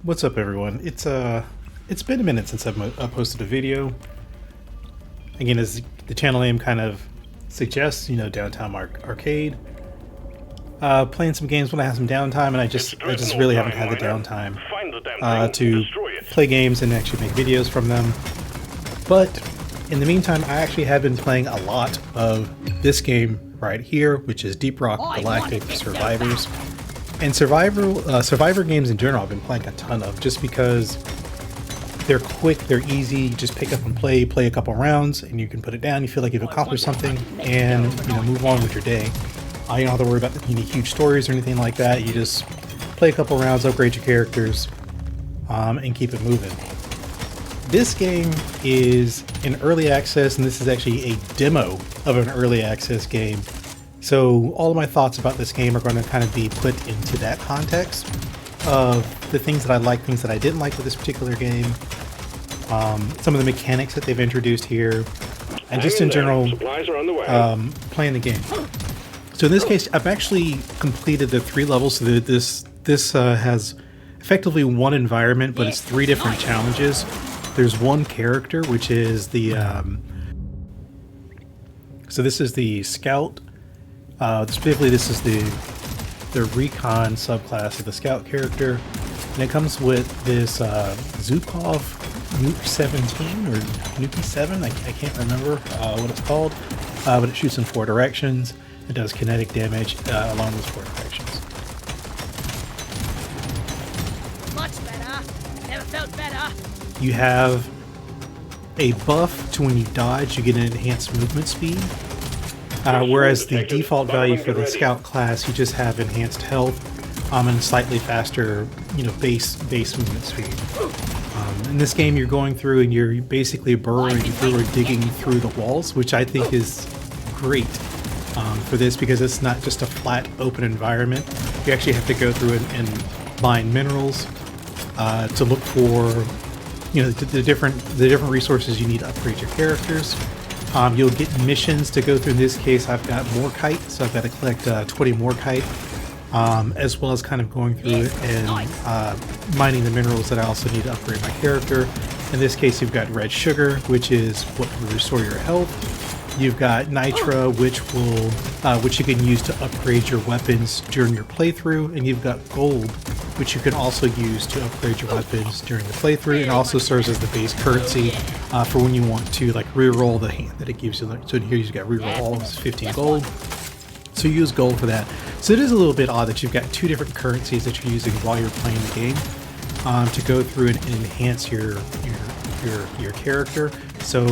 What's up, everyone? It's been a minute since I've posted a video. Again, as the channel name kind of suggests, downtown arcade. Playing some games when I have some downtime, and I just really haven't had the downtime to play games and actually make videos from them. But in the meantime, I actually have been playing a lot of this game right here, which is Deep Rock Galactic Survivors. And Survivor games in general I've been playing a ton of, just because they're quick, they're easy, you just pick up and play a couple rounds, and you can put it down, you feel like you've accomplished something, and move on with your day. You don't have to worry about any huge stories or anything like that. You just play a couple rounds, upgrade your characters, and keep it moving. This game is in early access, and this is actually a demo of an early access game. So all of my thoughts about this game are going to kind of be put into that context of the things that I like, things that I didn't like with this particular game, some of the mechanics that they've introduced here, and just in general playing the game. So in this case, I've actually completed the 3 levels. So this has effectively one environment, but it's 3 different challenges. There's one character, which is the so this is the scout. Specifically, this is the recon subclass of the scout character, and it comes with this Zukov Nuke 17 or Nuke 7. I can't remember what it's called, but it shoots in 4 directions. It does kinetic damage along those 4 directions. Much better. Never felt better. You have a buff to when you dodge, you get an enhanced movement speed. Whereas the default value for the scout class, you just have enhanced health and slightly faster, base movement speed. In this game, you're going through and you're basically burrowing through or digging through the walls, which I think is great for this, because it's not just a flat open environment. You actually have to go through and mine minerals to look for the different resources you need to upgrade your characters. You'll get missions to go through. In this case, I've got Morkite, so I've got to collect 20 Morkite, as well as kind of going through and mining the minerals that I also need to upgrade my character. In this case, you've got red sugar, which is what will restore your health. You've got nitra, which you can use to upgrade your weapons during your playthrough, and you've got gold, which you can also use to upgrade your weapons during the playthrough. It also serves as the base currency for when you want to re-roll the hand that it gives you. So here you've got re-roll all 15 gold. So you use gold for that. So it is a little bit odd that you've got 2 different currencies that you're using while you're playing the game to go through and enhance your character. So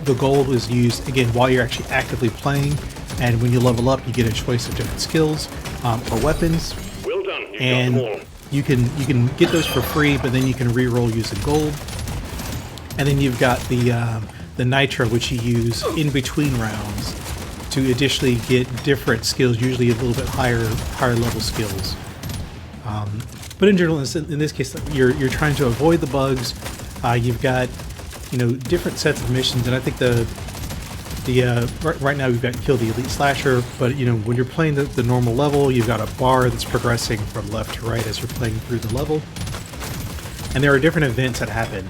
the gold is used again while you're actually actively playing, and when you level up, you get a choice of different skills or weapons. Well done. And you can get those for free, but then you can re-roll using gold. And then you've got the nitra, which you use in between rounds to additionally get different skills, usually a little bit higher level skills. But in general, in this case, you're trying to avoid the bugs. You've got different sets of missions, and I think right now we've got kill the elite slasher, but when you're playing the normal level, you've got a bar that's progressing from left to right as you're playing through the level, and there are different events that happen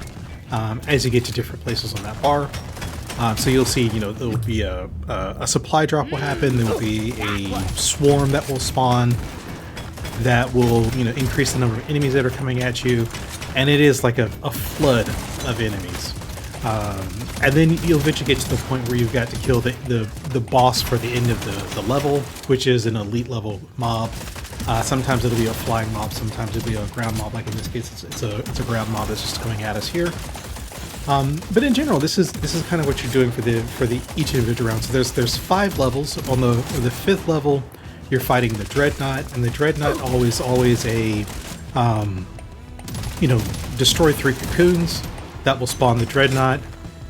as you get to different places on that bar. So you'll see, there will be a supply drop will happen. There will be a swarm that will spawn that will increase the number of enemies that are coming at you, and it is like a flood of enemies. And then you'll eventually get to the point where you've got to kill the boss for the end of the level, which is an elite level mob. Sometimes it'll be a flying mob, sometimes it'll be a ground mob. Like in this case, it's a ground mob that's just coming at us here. But in general, this is kind of what you're doing for each individual round. So there's 5 levels. On the 5th level, you're fighting the Dreadnought, and the Dreadnought always a destroy 3 cocoons. That will spawn the Dreadnought,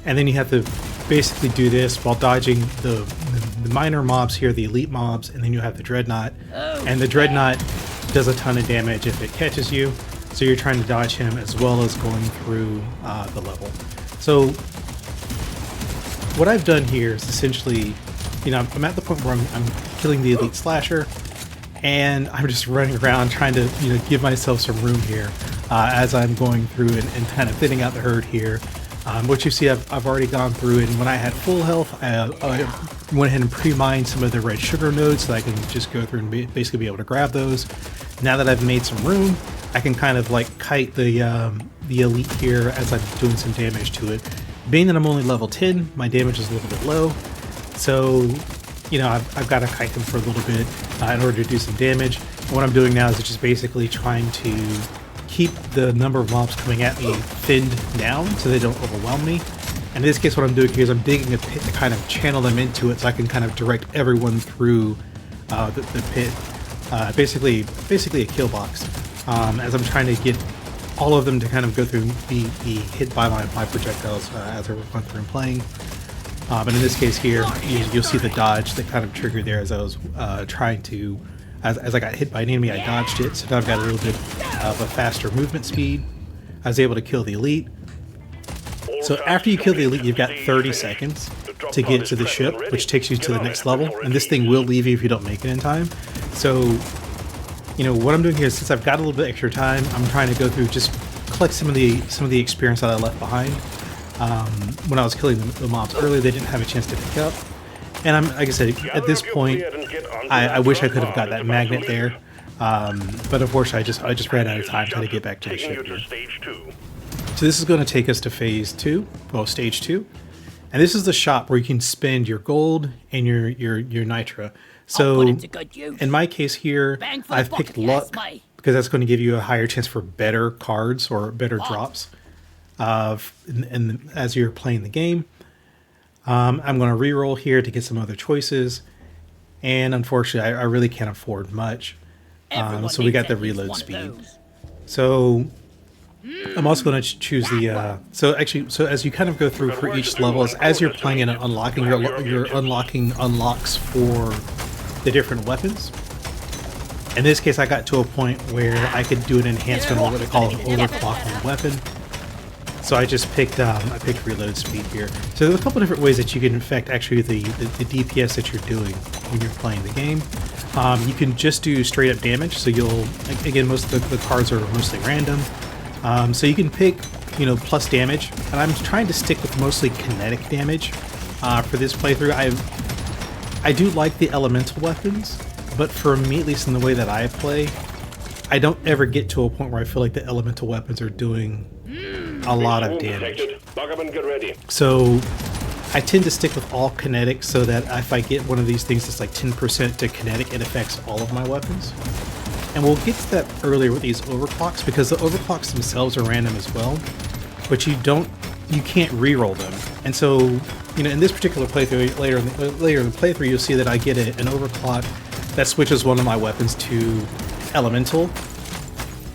and then you have to basically do this while dodging the minor mobs here, the elite mobs, and then you have the Dreadnought. And the Dreadnought does a ton of damage if it catches you, so you're trying to dodge him as well as going through the level. So what I've done here is essentially, I'm at the point where I'm killing the elite slasher, and I'm just running around trying to, give myself some room here. as I'm going through and kind of thinning out the herd here. What you see, I've already gone through, and when I had full health, I went ahead and pre-mined some of the red sugar nodes so I can just go through and basically be able to grab those. Now that I've made some room, I can kind of like kite the elite here as I'm doing some damage to it. Being that I'm only level 10, my damage is a little bit low, so you know I've got to kite them for a little bit in order to do some damage. And what I'm doing now is just basically trying to keep the number of mobs coming at me thinned down so they don't overwhelm me. And in this case, what I'm doing here is I'm digging a pit to kind of channel them into it so I can kind of direct everyone through the pit. Basically a kill box. As I'm trying to get all of them to kind of go through and be hit by my projectiles as I run through and playing. But in this case here, you'll see the dodge that kind of triggered there as I was trying to... As I got hit by an enemy, I dodged it, so now I've got a little bit of a faster movement speed. I was able to kill the elite. So after you kill the elite, you've got 30 seconds to get to the ship, which takes you to the next level, and this thing will leave you if you don't make it in time. So, you know, what I'm doing here is, since I've got a little bit extra time, I'm trying to go through, just collect some of the experience that I left behind. When I was killing the mobs earlier, they didn't have a chance to pick up. And I'm, like I said, at this point, I wish I could have got that magnet there, but unfortunately, I just ran out of time trying to get back to the ship here. So this is going to take us to phase 2, well, stage 2, and this is the shop where you can spend your gold and your nitra. So in my case here, I've picked luck because that's going to give you a higher chance for better cards or better drops, and as you're playing the game. I'm going to re-roll here to get some other choices, and unfortunately I really can't afford much, so we got the reload speed. So I'm also going to choose the so as you kind of go through for each level, as you're playing and unlocking, you're unlocking unlocks for the different weapons. In this case, I got to a point where I could do an enhancement on what they call an overclocking weapon. So I just picked I picked reload speed here. So there's a couple different ways that you can affect actually the DPS that you're doing when you're playing the game. You can just do straight up damage. So you'll, again, most of the cards are mostly random. So you can pick, you know, plus damage, and I'm trying to stick with mostly kinetic damage for this playthrough. I do like the elemental weapons, but for me, at least in the way that I play, I don't ever get to a point where I feel like the elemental weapons are doing a lot of damage. So I tend to stick with all kinetic so that if I get one of these things that's like 10% to kinetic, it affects all of my weapons. And we'll get to that earlier with these overclocks, because the overclocks themselves are random as well, but you can't reroll them. And so, you know, in this particular playthrough, later in the playthrough, you'll see that I get an overclock that switches one of my weapons to elemental,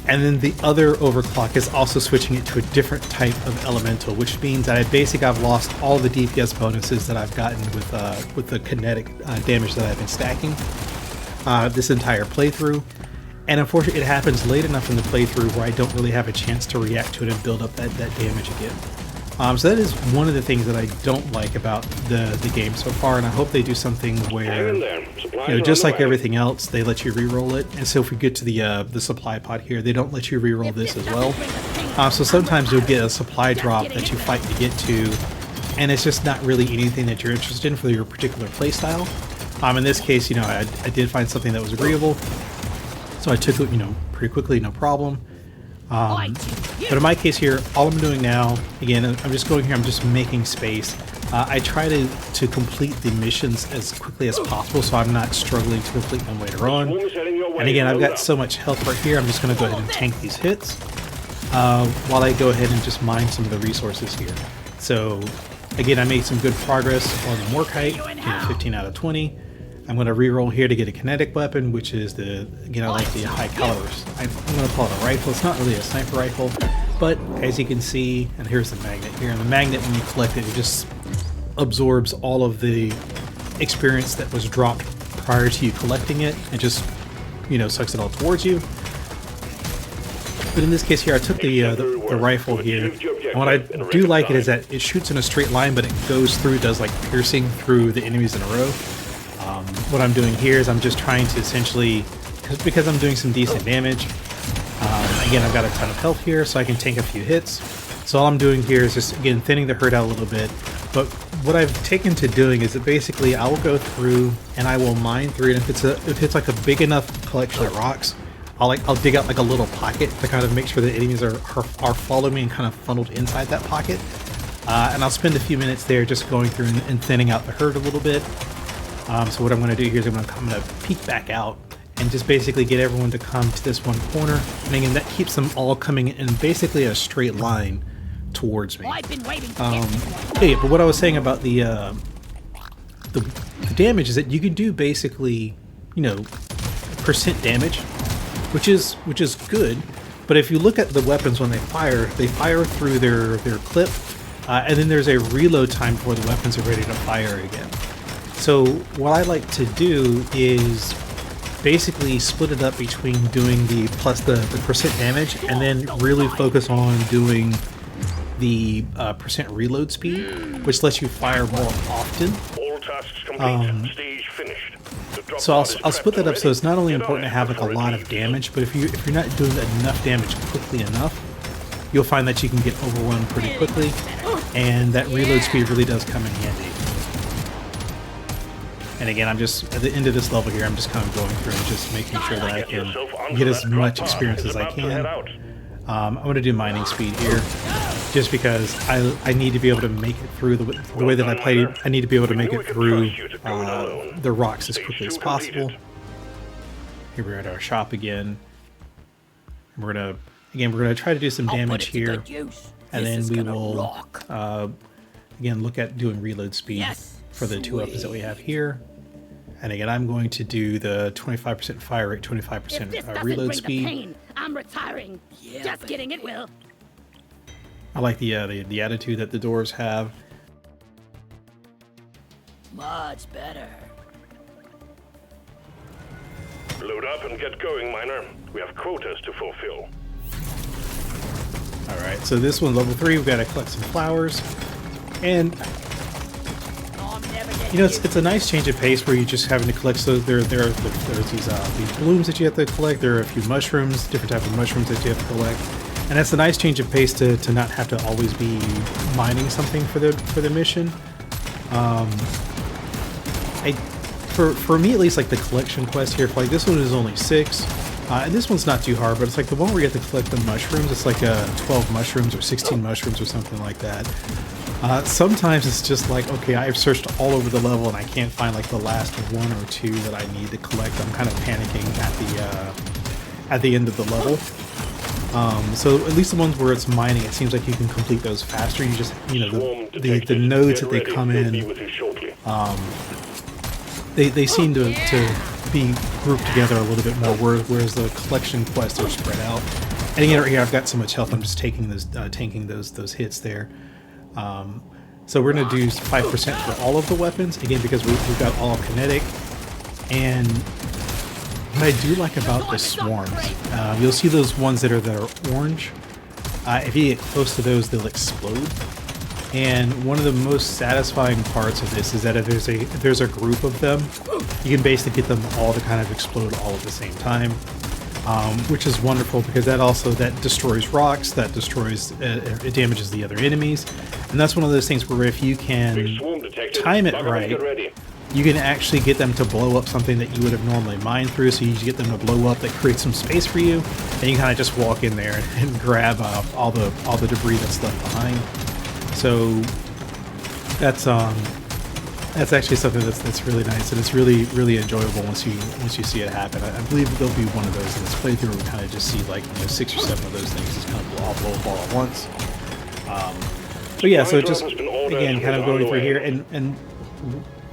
and then the other overclock is also switching it to a different type of elemental, which means that I've lost all the DPS bonuses that I've gotten with the kinetic damage that I've been stacking this entire playthrough. And unfortunately, it happens late enough in the playthrough where I don't really have a chance to react to it and build up that damage again. So that is one of the things that I don't like about the game so far, and I hope they do something where, you know, just like everything else, they let you re-roll it. And so if we get to the supply pod here, they don't let you re-roll this as well. So sometimes you'll get a supply drop that you fight to get to, and it's just not really anything that you're interested in for your particular playstyle. In this case, you know, I did find something that was agreeable, so I took it, you know, pretty quickly, no problem. But in my case here, all I'm doing now, again, I'm just going here, I'm just making space. I try to complete the missions as quickly as possible so I'm not struggling to complete them later on. And again, I've got so much health right here, I'm just going to go ahead and tank these hits while I go ahead and just mine some of the resources here. So again, I made some good progress on the Morkite, getting 15 out of 20. I'm going to reroll here to get a kinetic weapon, which is I like the high caliber. I'm going to call it a rifle. It's not really a sniper rifle, but as you can see, and here's the magnet here, and the magnet, when you collect it, it just absorbs all of the experience that was dropped prior to you collecting it, and just, you know, sucks it all towards you. But in this case here, I took the rifle here, and what I do like it is that it shoots in a straight line, but it goes through, does like piercing through the enemies in a row. What I'm doing here is I'm just trying to essentially, because I'm doing some decent damage, Again, I've got a ton of health here, so I can tank a few hits. So all I'm doing here is just, again, thinning the herd out a little bit. But what I've taken to doing is that basically I will go through and I will mine through it. If it's like a big enough collection of rocks, I'll dig out like a little pocket to kind of make sure the enemies are following me and kind of funneled inside that pocket. And I'll spend a few minutes there just going through and thinning out the herd a little bit. So what I'm going to do here is I'm going to peek back out and just basically get everyone to come to this one corner. And again, that keeps them all coming in basically a straight line towards me. I've been waiting to Yeah, but what I was saying about the damage is that you can do basically, you know, percent damage, which is good. But if you look at the weapons when they fire through their clip, and then there's a reload time before the weapons are ready to fire again. So what I like to do is basically split it up between doing the percent damage and then really focus on doing the percent reload speed, which lets you fire more often. All tasks complete. Stage finished. So I'll split that up so it's not only important to have like a lot of damage, but if you're not doing enough damage quickly enough, you'll find that you can get overrun pretty quickly, and that reload speed really does come in handy. And again, I'm just, at the end of this level here, I'm just kind of going through and just making sure that I can get as much experience as I can. I'm going to do mining speed here, just because I need to be able to make it through the way that I played. I need to be able to make it through the rocks as quickly as possible. Here we're at our shop again. We're going to try to do some damage here, and then we will again look at doing reload speed for the two weapons that we have here. And again, I'm going to do the 25% fire rate, 25% reload speed. I'm retiring. Just kidding, it will. I like the attitude that the doors have. Much better. Load up and get going, miner. We have quotas to fulfill. All right, so this one, level 3, we've got to collect some flowers, and you know, it's a nice change of pace where you're just having to collect. So there's these blooms that you have to collect. There are a few mushrooms, different types of mushrooms that you have to collect, and that's a nice change of pace to not have to always be mining something for the mission. For me at least, like the collection quest here, like this one is only 6, and this one's not too hard, but it's like the one where you have to collect the mushrooms. It's like 12 mushrooms or 16 mushrooms or something like that. Sometimes it's just like, okay, I've searched all over the level and I can't find like the last 1 or 2 that I need to collect. I'm kind of panicking at the end of the level. So at least the ones where it's mining, it seems like you can complete those faster. You just, you know, the nodes that they come in, they seem to be grouped together a little bit more, whereas the collection quests are spread out. And again, right here I've got so much health, I'm just taking those, tanking those hits there. So we're going to do 5% for all of the weapons, again, because we've got all kinetic. And what I do like about the swarms, you'll see those ones that are orange. If you get close to those, they'll explode. And one of the most satisfying parts of this is that if there's a group of them, you can basically get them all to kind of explode all at the same time. Which is wonderful because that destroys rocks, that destroys, it damages the other enemies, and that's one of those things where if you can time it right, you can actually get them to blow up something that you would have normally mined through. So you get them to blow up, that creates some space for you, and you kind of just walk in there and grab all the debris that's left behind. So that's actually something that's really nice, and it's really enjoyable once you see it happen. I believe there'll be one of those in this playthrough where we kind of just see like 6 or 7 of those things just kind of all blow up all at once. But yeah, so just again kind of going through here, and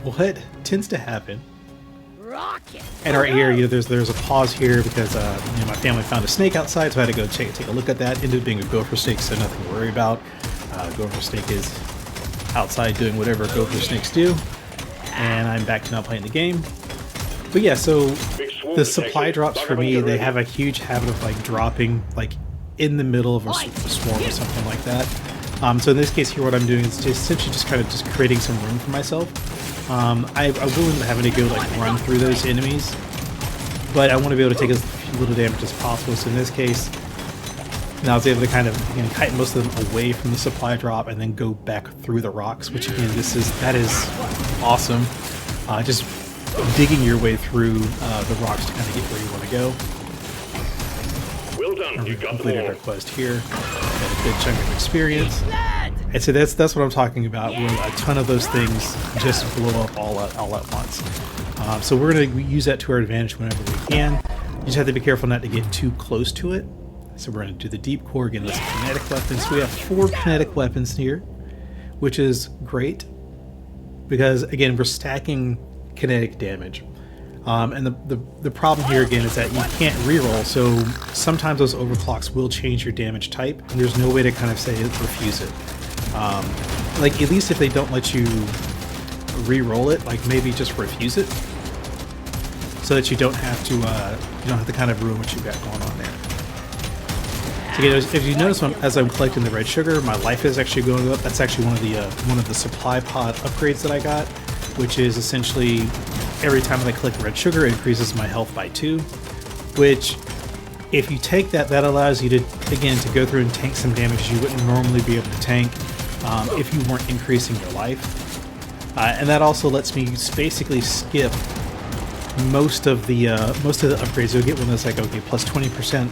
what tends to happen. And right here, you know, there's a pause here because my family found a snake outside, so I had to go take a look at that. Ended up being a gopher snake, so nothing to worry about. Gopher snake is outside doing whatever gopher snakes do, and I'm back to not playing the game. But yeah, so the supply drops for me, they have a huge habit of like dropping like in the middle of a swarm or something like that. So in this case here, what I'm doing is essentially just kind of just creating some room for myself. I wouldn't having to go like run through those enemies, but I want to be able to take as little damage as possible. So in this case, And I was able to kind of, again, kite most of them away from the supply drop and then go back through the rocks, which again, that is awesome. Just digging your way through the rocks to kind of get where you want to go. Well done. You We got them completed all. our quest here. Got a good chunk of experience. And so that's what I'm talking about, where a ton of those things just blow up all at once. So we're going to use that to our advantage whenever we can. You just have to be careful not to get too close to it. So we're going to do the deep core, again, those kinetic weapons. We have 4 kinetic weapons here, which is great because, again, we're stacking kinetic damage. And the problem here, again, is that you can't reroll, so sometimes those overclocks will change your damage type, and there's no way to kind of say refuse it. Like, at least if they don't let you re-roll it, like maybe just refuse it, so that you don't have to kind of ruin what you've got going on there. So again, if you notice, as I'm collecting the red sugar, my life is actually going up. That's actually one of the supply pod upgrades that I got, which is essentially every time I collect red sugar, it increases my health by 2. Which, if you take that, that allows you to, again, to go through and tank some damage you wouldn't normally be able to tank if you weren't increasing your life. And that also lets me basically skip most of the upgrades. You'll get one that's like, okay, plus 20%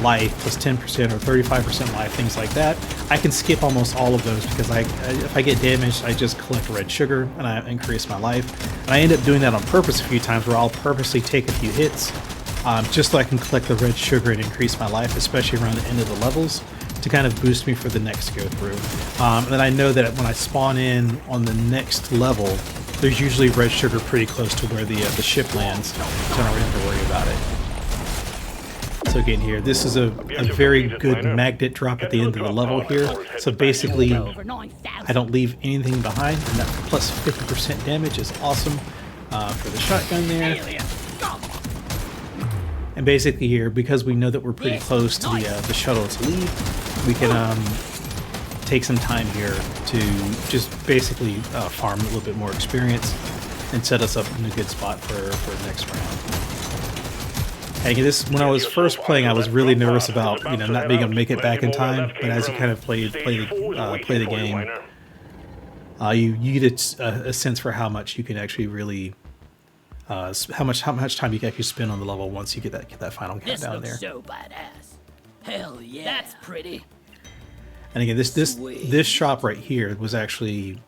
life, plus 10% or 35% life, things like that. I can skip almost all of those because if I get damaged, I just collect red sugar and I increase my life. And I end up doing that on purpose a few times, where I'll purposely take a few hits just so I can collect the red sugar and increase my life, especially around the end of the levels, to kind of boost me for the next go through. And then I know that when I spawn in on the next level, there's usually red sugar pretty close to where the ship lands, so I don't really have to worry about it. So again here, this is a very good magnet drop at the end of the level here. So basically, I don't leave anything behind, and that plus 50% damage is awesome for the shotgun there. And basically here, because we know that we're pretty close to the shuttle to leave, we can take some time here to just basically farm a little bit more experience and set us up in a good spot for the next round. And when I was first playing, I was really nervous about not being able to make it back in time. But as you kind of play the game, you get a sense for how much you can actually really how much time you can actually spend on the level once you get that final countdown there. So badass. Hell yeah. That's pretty. And again, this shop right here was actually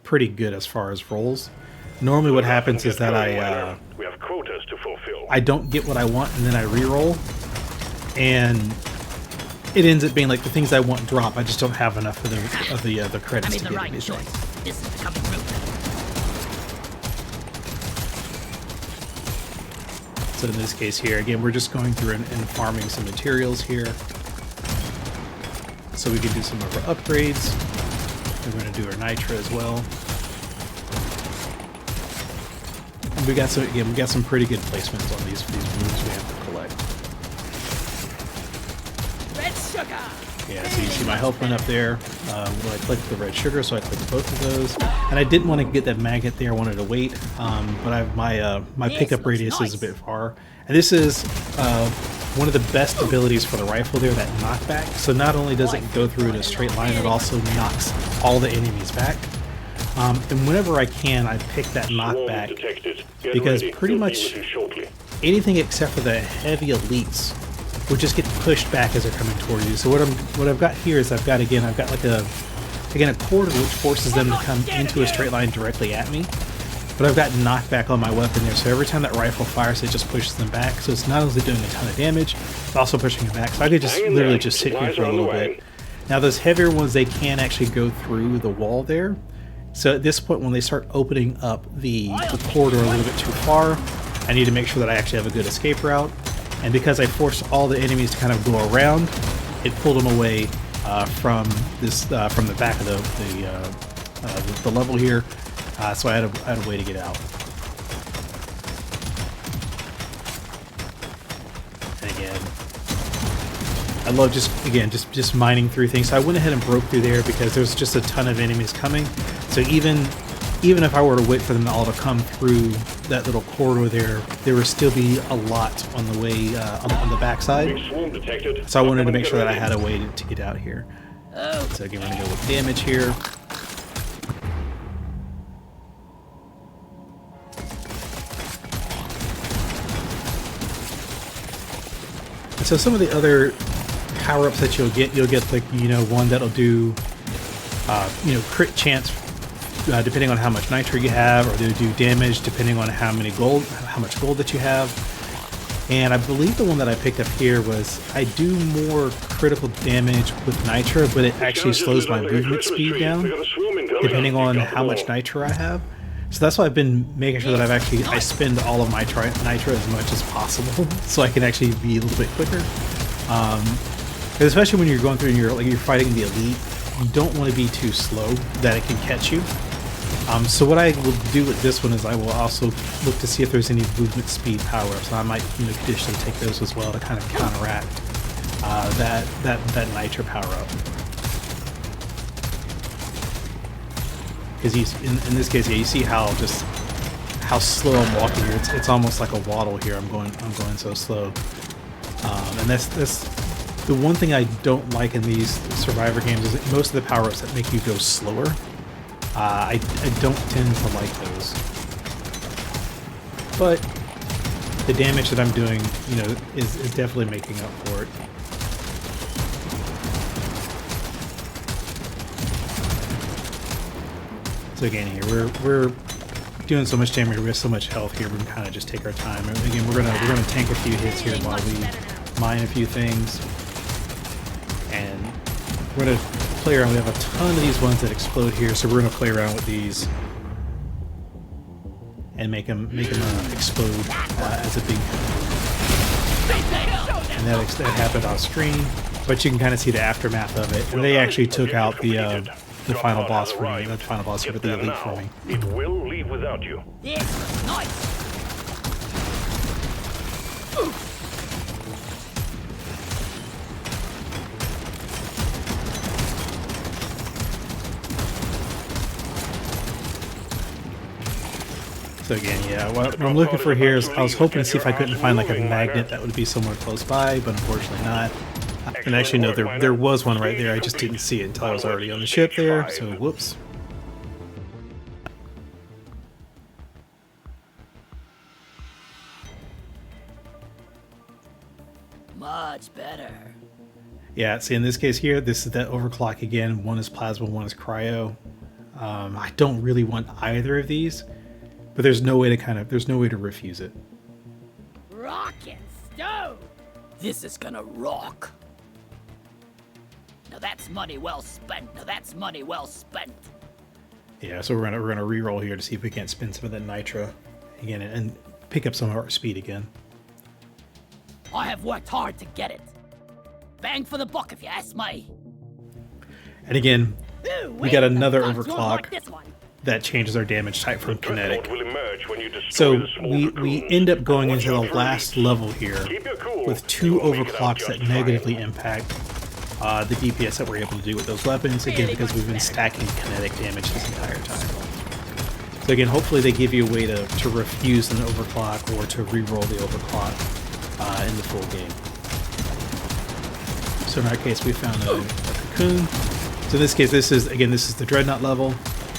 pretty good as far as rolls. Normally, what happens is that we have quotas to fulfill. I don't get what I want, and then I re-roll, and it ends up being like the things I want drop. I just don't have enough of the credits to get anything. Choice. This is becoming real. So in this case here, again, we're just going through and farming some materials here, so we can do some of our upgrades. We're going to do our nitra as well. And we got some pretty good placements on these moves we have to collect. Red sugar. Yeah, so you see my health went up there when I clicked the red sugar, so I clicked both of those. And I didn't want to get that magnet there; I wanted to wait. But my pickup radius is a bit far, and this is one of the best abilities for the rifle there, that knockback. So not only does it go through in a straight line, it also knocks all the enemies back. And whenever I can, I pick that knockback, because pretty much anything except for the heavy elites will just get pushed back as they're coming toward you. So what I've got here is I've got like a quarter which forces them to come into a straight line directly at me. But I've got knockback on my weapon there, so every time that rifle fires, it just pushes them back. So it's not only doing a ton of damage, it's also pushing them back. So I could just literally just sit here for a little bit. Now those heavier ones, they can actually go through the wall there. So at this point, when they start opening up the corridor a little bit too far, I need to make sure that I actually have a good escape route. And because I forced all the enemies to kind of go around, it pulled them away from the back of the level here. So I had a way to get out. And again, I love just mining through things. So I went ahead and broke through there because there's just a ton of enemies coming. So even even if I were to wait for them all to come through that little corridor there would still be a lot on the way on the backside. Big swarm detected. So I wanted to make sure that I had a way to get out here. So again, we're gonna go with damage here. And so some of the other power-ups that you'll get like, you know, one that'll do, you know, crit chance depending on how much nitro you have, or they'll do damage depending on how much gold that you have. And I believe the one that I picked up here was I do more critical damage with nitro, but it actually slows my movement speed down depending on how much nitro I have. So that's why I've been making sure that I spend all of my nitro as much as possible, so I can actually be a little bit quicker. Especially when you're going through and you're fighting the elite, you don't want to be too slow that it can catch you. So what I will do with this one is I will also look to see if there's any movement speed power-ups. I might, you know, conditionally take those as well to kind of counteract that nitro power-up. Because in this case, yeah, you see how slow I'm walking here. It's almost like a waddle here. I'm going so slow. And that's the one thing I don't like in these Survivor games is that most of the power-ups that make you go slower. I don't tend to like those. But the damage that I'm doing, you know, is definitely making up for it. So again, here we're doing so much damage, we have so much health here. We can kind of just take our time. And again, we're gonna tank a few hits here while we mine a few things, and we're gonna play around. We have a ton of these ones that explode here, so we're gonna play around with these and make them explode as a big. And that happened on screen, but you can kind of see the aftermath of it. And they actually took out the final boss for me. Not the final boss, but the elite for me. It will leave without you. This was nice. So again, yeah, what I'm looking for here is I was hoping to see if I couldn't find like a magnet that would be somewhere close by, but unfortunately not. And actually, no, there was one right there. I just didn't see it until I was already on the ship there, so whoops. Much better. Yeah, see, in this case here, this is that overclock again. One is plasma, one is cryo. I don't really want either of these, but there's no way to refuse it. Rocket stove. This is gonna rock. Now that's money well spent. Now that's money well spent. Yeah, so we're gonna re-roll here to see if we can't spin some of that nitro again and pick up some of our speed again. I have worked hard to get it. Bang for the buck if you ask me. And again, we got another overclock like this one. that changes our damage type from kinetic. Will emerge when you destroy So the small we cocoons. end up going Watch into the out for last elites. level here Keep your cool. with two You will make it out overclocks that just negatively fine. impact the DPS that we're able to do with those weapons, again, because we've been stacking kinetic damage this entire time. So again, hopefully they give you a way to refuse an overclock or to re-roll the overclock in the full game. So in our case, we found a cocoon. So in this case, this is the Dreadnought level.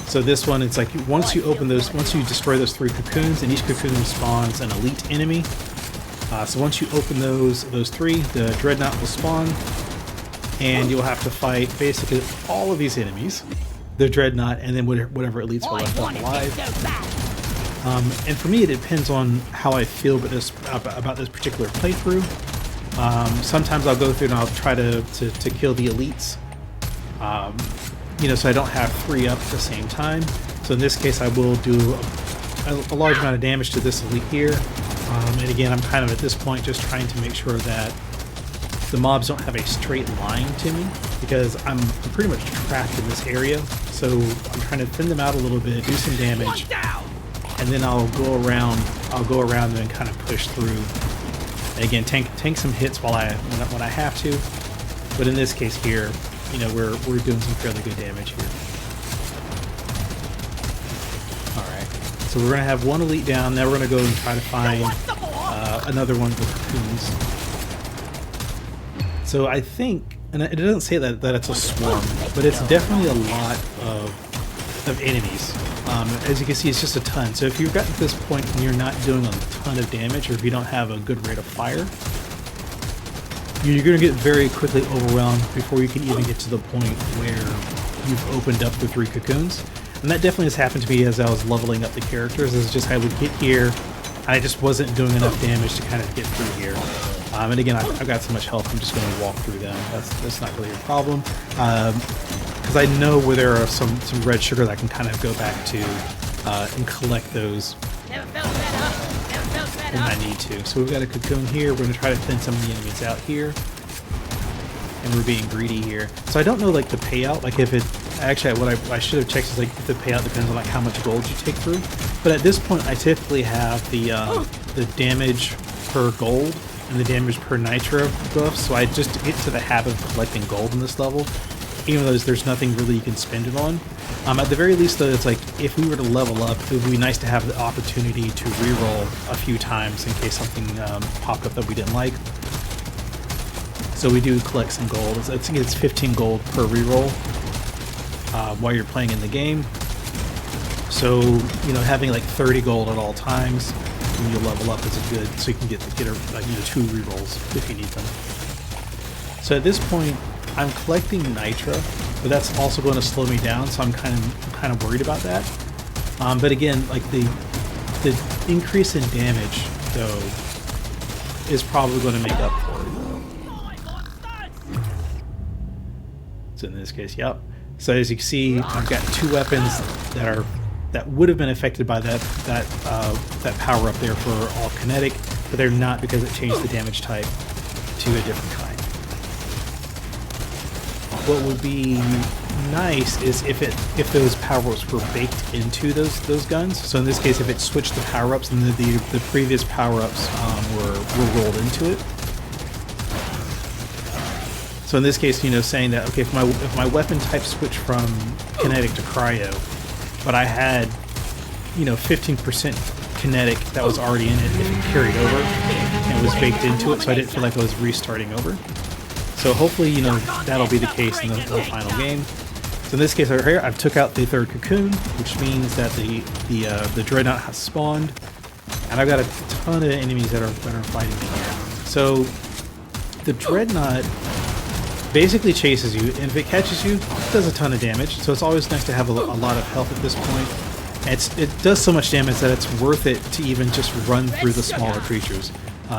So this one, it's like once you destroy those 3 cocoons, and each cocoon spawns an elite enemy. So once you open those 3, the Dreadnought will spawn, and you'll have to fight basically all of these enemies, the Dreadnought, and then whatever elites are left alive. And for me, it depends on how I feel about this particular playthrough. Sometimes I'll go through and I'll try to kill the elites, you know, so I don't have 3 up at the same time. So in this case, I will do a large amount of damage to this elite here. And again, I'm kind of at this point just trying to make sure that the mobs don't have a straight line to me, because I'm pretty much trapped in this area. So I'm trying to thin them out a little bit, do some damage, and then I'll go around and kind of push through. And again, tank some hits when I have to. But in this case here, you know, we're doing some fairly good damage here. So we're going to have one elite down. Now we're going to go and try to find another one of the cocoons. So I think, and it doesn't say that it's a swarm, but it's definitely a lot of enemies. As you can see, it's just a ton. So if you've gotten to this point and you're not doing a ton of damage, or if you don't have a good rate of fire, you're going to get very quickly overwhelmed before you can even get to the point where you've opened up the 3 cocoons. And that definitely has happened to me as I was leveling up the characters. It's just I would get here, and I just wasn't doing enough damage to kind of get through here. And again, I've got so much health, I'm just going to walk through them. That's not really a problem. Because I know where there are some red sugar that I can kind of go back to and collect those when I need to. So we've got a cocoon here. We're going to try to thin some of the enemies out here. And we're being greedy here. So I don't know like the payout, like if it, actually what I should have checked is like if the payout depends on like how much gold you take through. But at this point I typically have the damage per gold and the damage per nitro buff, so I just get to the habit of collecting gold in this level, even though there's nothing really you can spend it on. At the very least though, it's like if we were to level up, it would be nice to have the opportunity to reroll a few times in case something popped up that we didn't like. So we do collect some gold. I think it's 15 gold per reroll while you're playing in the game. So, you know, having like 30 gold at all times when you level up is a good, so you can get 2 rerolls if you need them. So at this point, I'm collecting nitro, but that's also going to slow me down, so I'm kind of worried about that. But again, like the increase in damage though is probably going to make up for it. So in this case, yep. So as you can see, I've got 2 weapons that would have been affected by that power up there for all kinetic, but they're not because it changed the damage type to a different kind. What would be nice is if those power-ups were baked into those guns. So in this case, if it switched the power-ups and the previous power-ups were rolled into it. So in this case, you know, saying that, okay, if my weapon type switched from kinetic to cryo, but I had, you know, 15% kinetic that was already in it, if it carried over and was baked into it, so I didn't feel like I was restarting over. So hopefully, you know, that'll be the case in the final game. So in this case over here, I've took out the 3rd cocoon, which means that the dreadnought has spawned, and I've got a ton of enemies that are fighting me here. So the dreadnought basically chases you, and if it catches you, it does a ton of damage, so it's always nice to have a lot of health at this point. And it does so much damage that it's worth it to even just run through the smaller creatures,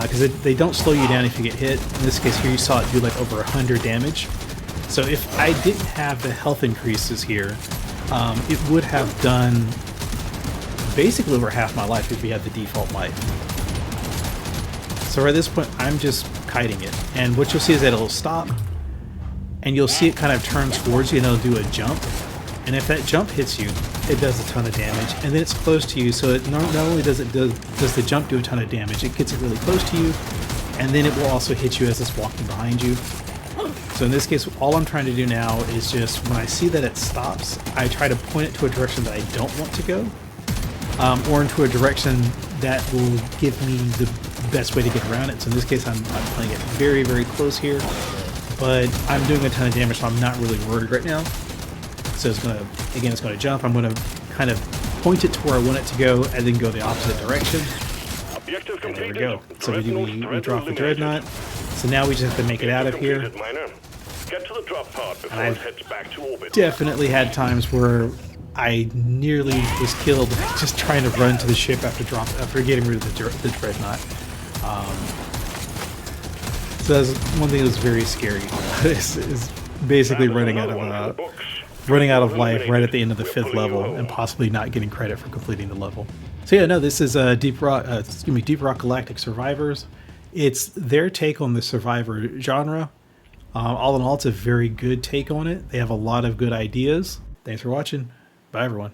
because they don't slow you down if you get hit. In this case here, you saw it do like over 100 damage. So if I didn't have the health increases here, it would have done basically over half my life if we had the default life. So at this point, I'm just kiting it, and what you'll see is that it'll stop, and you'll see it kind of turn towards you, and it'll do a jump. And if that jump hits you, it does a ton of damage, and then it's close to you, so it not only does the jump do a ton of damage, it gets it really close to you, and then it will also hit you as it's walking behind you. So in this case, all I'm trying to do now is just, when I see that it stops, I try to point it to a direction that I don't want to go, or into a direction that will give me the best way to get around it. So in this case, I'm playing it very, very close here, but I'm doing a ton of damage, so I'm not really worried right now. So it's going to jump. I'm going to kind of point it to where I want it to go, and then go the opposite direction. And there we go. So we drop the dreadnought. So now we just have to make it out of here. And I've definitely had times where I nearly was killed just trying to run to the ship after getting rid of the dreadnought. So that's one thing that was very scary. is basically running out of life right at the end of the 5th level and possibly not getting credit for completing the level. So yeah, no, this is Deep Rock Galactic Survivors. It's their take on the Survivor genre. All in all, it's a very good take on it. They have a lot of good ideas. Thanks for watching. Bye, everyone.